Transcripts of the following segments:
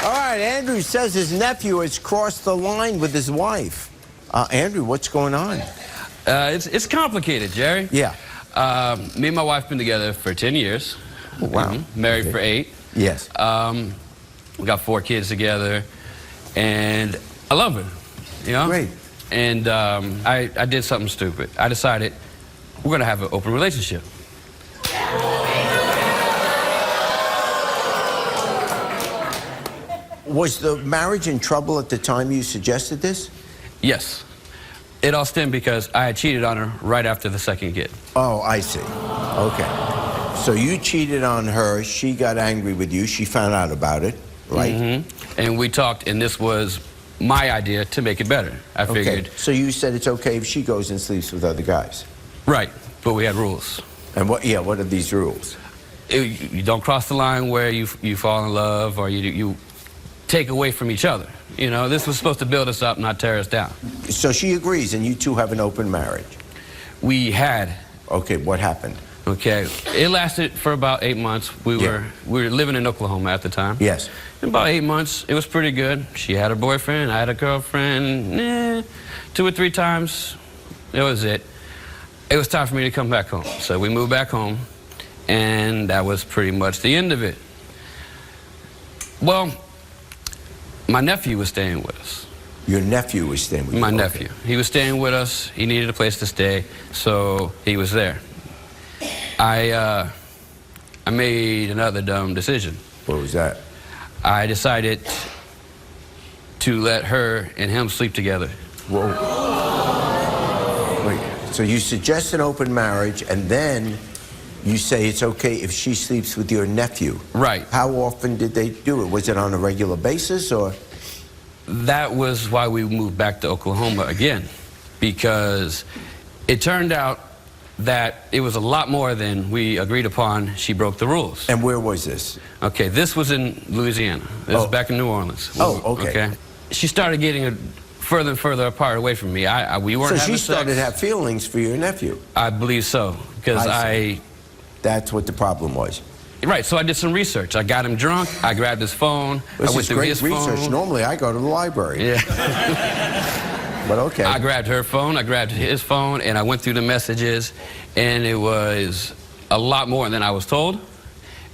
All right, Andrew says his nephew has crossed the line with his wife. Andrew, what's going on? It's complicated, Jerry. Yeah. Me and my wife been together for 10 years. Oh, wow. Married for 8. Yes. We got 4 kids together, and I love her, you know? Great. And I did something stupid. I decided we're gonna have an open relationship. Was the marriage in trouble at the time you suggested this? Yes. It all stemmed because I had cheated on her right after the second kid. Oh, I see. Okay. So you cheated on her. She got angry with you. She found out about it, right? Mm-hmm. And we talked, and this was my idea to make it better. I figured. So you said it's okay if she goes and sleeps with other guys? Right, but we had rules. And what are these rules? You don't cross the line where you fall in love or you take away from each other. You know, this was supposed to build us up, not tear us down. So she agrees, and you two have an open marriage? We had. Okay, what happened? Okay, it lasted for about 8 months. We were living in Oklahoma at the time. Yes. In about 8 months, it was pretty good. She had a boyfriend, I had a girlfriend. 2 or 3 times, that was it. It was time for me to come back home. So we moved back home, and that was pretty much the end of it. Well, my nephew was staying with us. Your nephew was staying with you? My nephew. He was staying with us. He needed a place to stay, so he was there. I made another dumb decision. What was that? I decided to let her and him sleep together. Whoa. Wait, so you suggest an open marriage, and then you say it's okay if she sleeps with your nephew. Right. How often did they do it? Was it on a regular basis, or? That was why we moved back to Oklahoma again, because it turned out that it was a lot more than we agreed upon. She broke the rules. And where was this? Okay, this was in Louisiana. This was back in New Orleans. Oh, okay. She started getting further and further apart away from me. We weren't having sex. So she started to have feelings for your nephew? I believe so, because That's what the problem was. Right, so I did some research. I got him drunk, I grabbed his phone, This I went is through great his research. phone. Normally I go to the library. Yeah. But okay. I grabbed her phone, I grabbed his phone, and I went through the messages, and it was a lot more than I was told.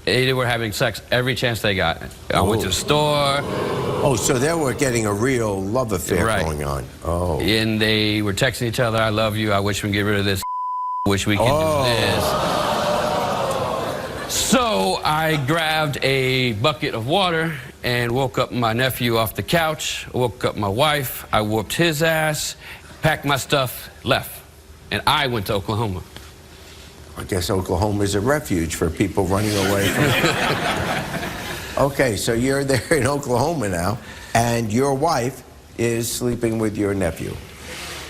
They were having sex every chance they got. I went to the store. Oh, so they were getting a real love affair going on. Oh. And they were texting each other, I love you, I wish we could get rid of this, wish we could do this. So I grabbed a bucket of water and woke up my nephew off the couch, woke up my wife, I whooped his ass, packed my stuff, left. And I went to Oklahoma. I guess Oklahoma is a refuge for people running away from. Okay, so you're there in Oklahoma now, and your wife is sleeping with your nephew.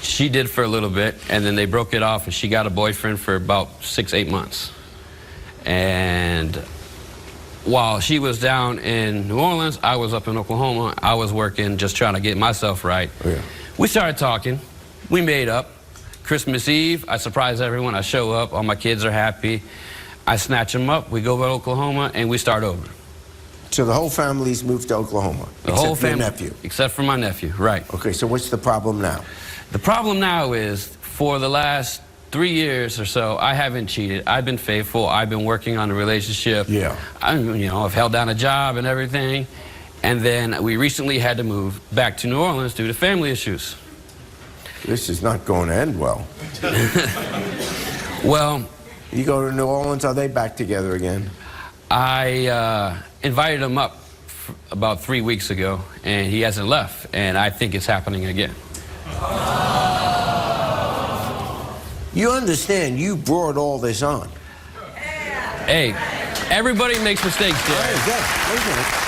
She did for a little bit, and then they broke it off, and she got a boyfriend for about 6, 8 months. And while she was down in New Orleans, I was up in Oklahoma. I was working, just trying to get myself right. Oh, yeah. We started talking. We made up. Christmas Eve, I surprise everyone. I show up. All my kids are happy. I snatch them up. We go to Oklahoma, and we start over. So the whole family's moved to Oklahoma? The whole family. Except your nephew? Except for my nephew, right. Okay, so what's the problem now? The problem now is, for the last 3 years or so, I haven't cheated. I've been faithful. I've been working on the relationship. Yeah. I've held down a job and everything. And then we recently had to move back to New Orleans due to family issues. This is not going to end well. Well, you go to New Orleans, are they back together again? I invited him up about 3 weeks ago, and he hasn't left, and I think it's happening again. You understand, you brought all this on. Hey, everybody makes mistakes, Jerry. All right, good. Wait a minute.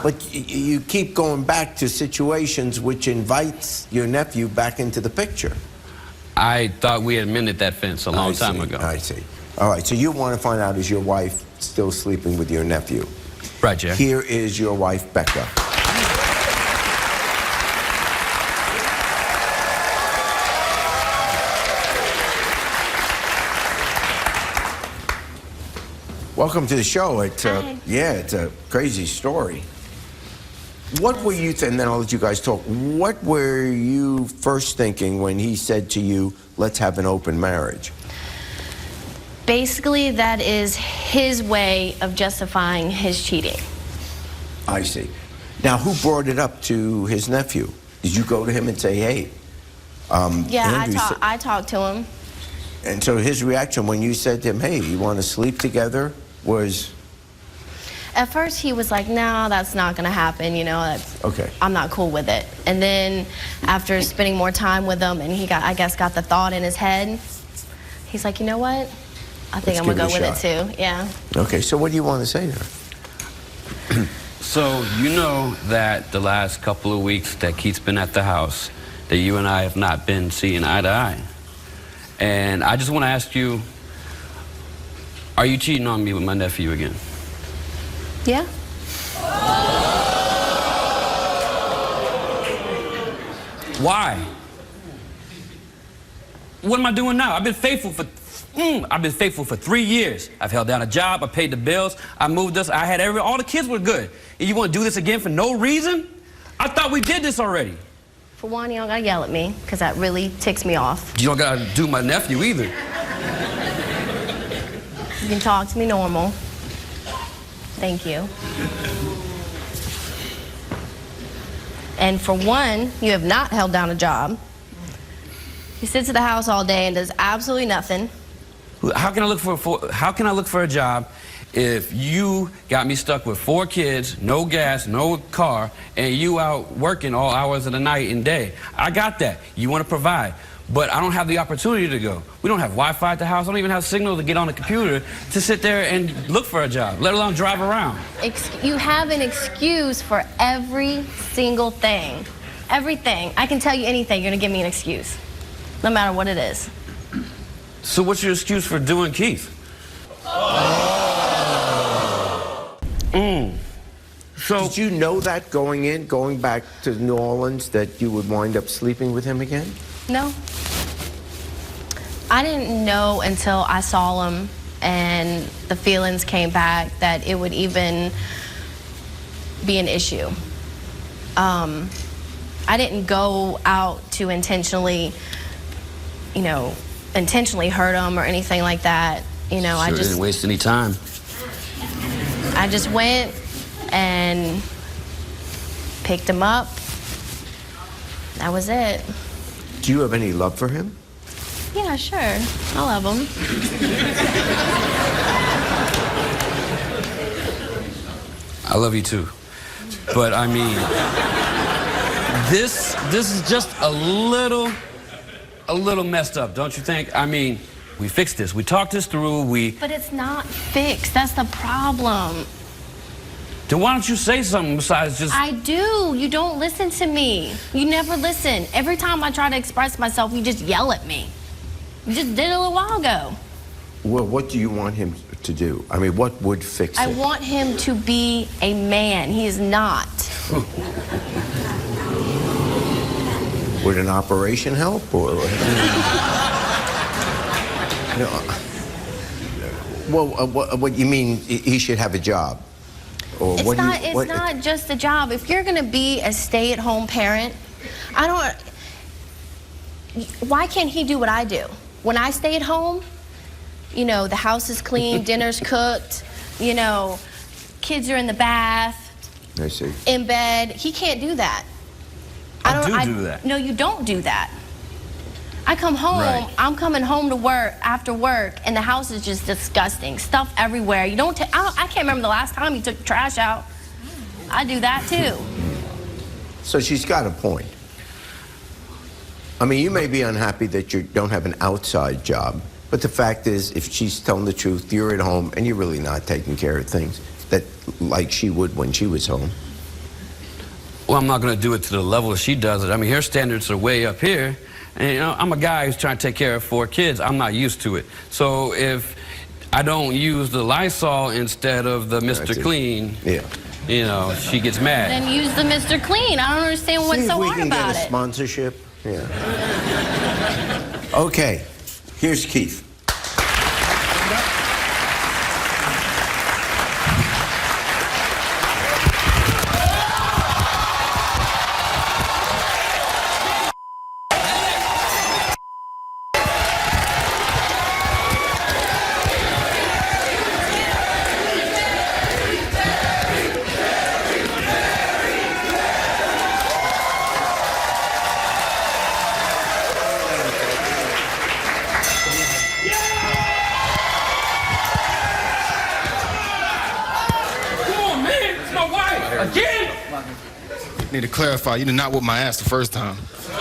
But you keep going back to situations which invites your nephew back into the picture. I thought we had mended that fence a long time ago. I see. All right, so you want to find out, is your wife still sleeping with your nephew? Right, Jerry. Here is your wife, Becca. Welcome to the show. Hi. Yeah, it's a crazy story. What were you, and then I'll let you guys talk. What were you first thinking when he said to you, let's have an open marriage? Basically, that is his way of justifying his cheating. I see. Now, who brought it up to his nephew? Did you go to him and say, hey? Yeah, Andrew I talked to him. And so his reaction when you said to him, hey, you want to sleep together, was? At first, he was like, no, that's not going to happen, you know, that's, Okay. I'm not cool with it. And then after spending more time with him and he got, I guess, got the thought in his head, he's like, you know what? I think I'm going to go with it too, yeah. Okay, so what do you want to say to her? So you know that the last couple of weeks that Keith's been at the house, that you and I have not been seeing eye to eye. And I just want to ask you, are you cheating on me with my nephew again? Yeah? Why? What am I doing now? I've been faithful for 3 years. I've held down a job, I paid the bills, I moved us, I had all the kids were good. And you want to do this again for no reason? I thought we did this already. For one, you don't got to yell at me, because that really ticks me off. You don't got to do my nephew either. You can talk to me normal. Thank you. And for one, you have not held down a job. He sits at the house all day and does absolutely nothing. How can I look for a job if you got me stuck with 4 kids, no gas, no car, and you out working all hours of the night and day? I got that. You want to provide. But I don't have the opportunity to go. We don't have Wi-Fi at the house. I don't even have signal to get on the computer to sit there and look for a job, let alone drive around. You have an excuse for every single thing. Everything. I can tell you anything. You're going to give me an excuse, no matter what it is. So what's your excuse for doing Keith? So did you know that going back to New Orleans, that you would wind up sleeping with him again? No. I didn't know until I saw him and the feelings came back that it would even be an issue. I didn't go out to intentionally hurt him or anything like that. You know, sure didn't waste any time. I just went and picked him up. That was it. Do you have any love for him? Yeah, sure. I love him. I love you too. But I mean, this is just a little messed up, don't you think? I mean, we fixed this. We talked this through. But it's not fixed. That's the problem. Then why don't you say something besides just... I do. You don't listen to me. You never listen. Every time I try to express myself, you just yell at me. You just did it a little while ago. Well, what do you want him to do? I mean, what would fix it? I want him to be a man. He is not. Would an operation help? Or... No. Well, what you mean he should have a job? Or It's not just a job. If you're going to be a stay-at-home parent, why can't he do what I do? When I stay at home, you know, the house is clean, dinner's cooked, you know, kids are in the bath, I see. in bed. He can't do that. I do that. No, you don't do that. I come home, Right. I'm coming home to work, after work, and the house is just disgusting. Stuff everywhere. I can't remember the last time you took the trash out. I do that too. So she's got a point. I mean, you may be unhappy that you don't have an outside job, but the fact is, if she's telling the truth, you're at home and you're really not taking care of things that like she would when she was home. Well, I'm not going to do it to the level she does it. I mean, her standards are way up here. And, you know, I'm a guy who's trying to take care of 4 kids. I'm not used to it. So if I don't use the Lysol instead of the Mr. Clean, Yeah. you know, she gets mad. Then use the Mr. Clean. I don't understand what's so hard See if we can about get a it. sponsorship. Yeah. Okay, here's Keith. Again? Need to clarify, you did not whip my ass the first time.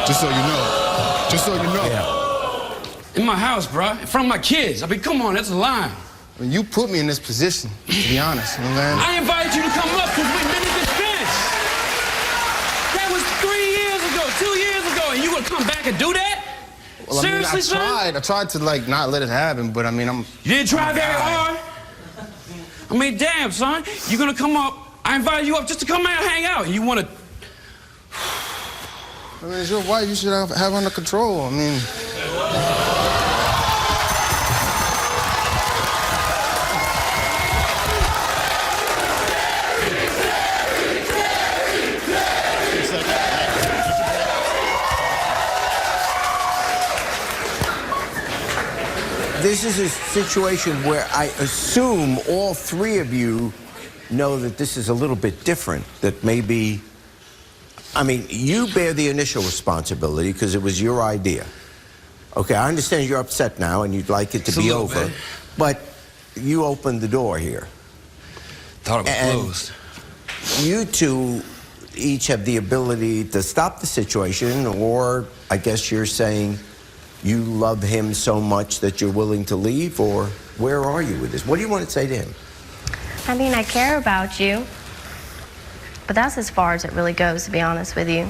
Just so you know. Just so you know. Yeah. In my house, bruh. In front of my kids. I mean, come on, that's a line. I mean, you put me in this position, to be honest. You know what I'm saying? I invited you to come up because we've been in defense. That was 3 years ago, 2 years ago, and you gonna come back and do that? Well, Seriously, son? I tried to, like, not let it happen, but I mean, You didn't try very hard. I mean, damn, son. You're gonna come up. I invited you up just to come out and hang out. You wanna... I mean, it's your wife. You should have under control. I mean... This is a situation where I assume all three of you know that this is a little bit different, that maybe, I mean, you bear the initial responsibility because it was your idea. Okay, I understand you're upset now and you'd like it to be over, but you opened the door here. Thought it was closed. You two each have the ability to stop the situation, or I guess you're saying you love him so much that you're willing to leave, or where are you with this? What do you want to say to him? I mean, I care about you, but that's as far as it really goes, to be honest with you.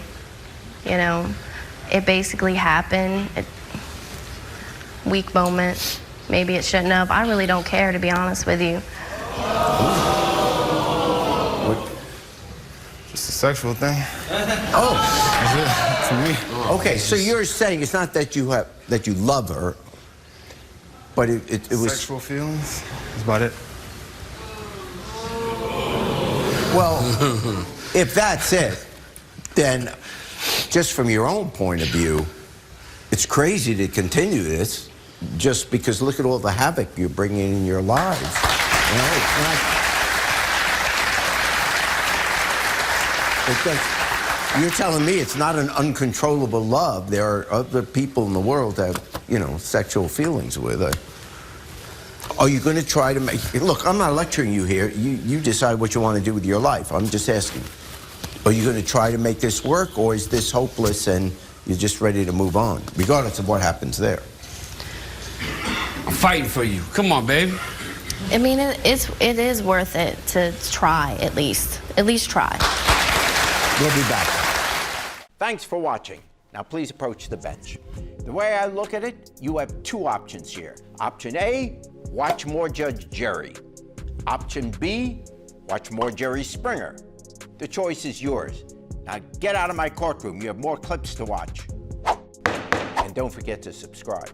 You know, it basically happened. Weak moment. Maybe it shouldn't have. I really don't care, to be honest with you. It's a sexual thing. Oh. That's it, for me. Okay, so you're saying it's not that you love her, but it was... Sexual feelings? That's about it. Well, if that's it, then just from your own point of view, it's crazy to continue this just because look at all the havoc you're bringing in your lives. You know, it's not... You're telling me it's not an uncontrollable love. There are other people in the world that have, you know, sexual feelings with. Are you going to try to make... Look, I'm not lecturing you here. You decide what you want to do with your life. I'm just asking. Are you going to try to make this work, or is this hopeless and you're just ready to move on, regardless of what happens there? I'm fighting for you. Come on, baby. I mean, it is worth it to try, at least. At least try. We'll be back. Thanks for watching. Now please approach the bench. The way I look at it, you have two options here. Option A, watch more Judge Jerry. Option B, watch more Jerry Springer. The choice is yours. Now get out of my courtroom. You have more clips to watch. And don't forget to subscribe.